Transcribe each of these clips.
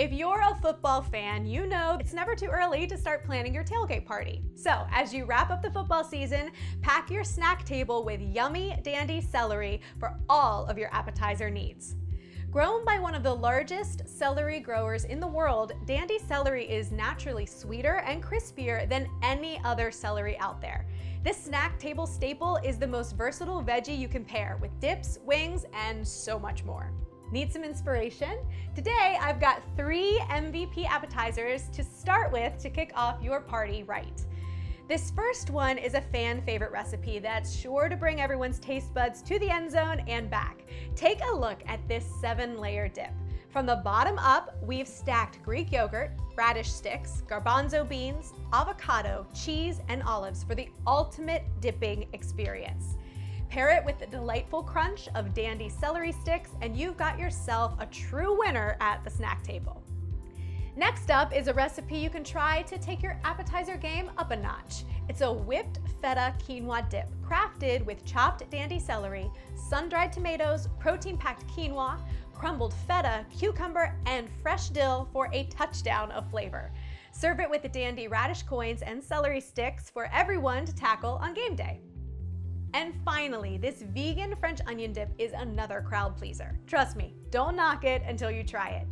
If you're a football fan, you know it's never too early to start planning your tailgate party. So as you wrap up the football season, pack your snack table with yummy, dandy celery for all of your appetizer needs. Grown by one of the largest celery growers in the world, dandy celery is naturally sweeter and crispier than any other celery out there. This snack table staple is the most versatile veggie you can pair with dips, wings, and so much more. Need some inspiration? Today, I've got 3 MVP appetizers to start with to kick off your party right. This first one is a fan favorite recipe that's sure to bring everyone's taste buds to the end zone and back. Take a look at this 7-layer dip. From the bottom up, we've stacked Greek yogurt, radish sticks, garbanzo beans, avocado, cheese, and olives for the ultimate dipping experience. Pair it with the delightful crunch of dandy celery sticks, and you've got yourself a true winner at the snack table. Next up is a recipe you can try to take your appetizer game up a notch. It's a whipped feta quinoa dip, crafted with chopped dandy celery, sun-dried tomatoes, protein-packed quinoa, crumbled feta, cucumber, and fresh dill for a touchdown of flavor. Serve it with the dandy radish coins and celery sticks for everyone to tackle on game day. And finally, this vegan French onion dip is another crowd pleaser. Trust me, don't knock it until you try it.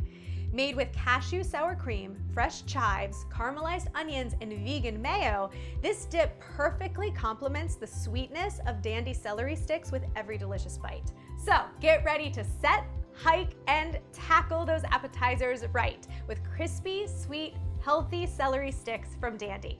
Made with cashew sour cream, fresh chives, caramelized onions, and vegan mayo, this dip perfectly complements the sweetness of dandy celery sticks with every delicious bite. So get ready to set, hike, and tackle those appetizers right with crispy, sweet, healthy celery sticks from Dandy.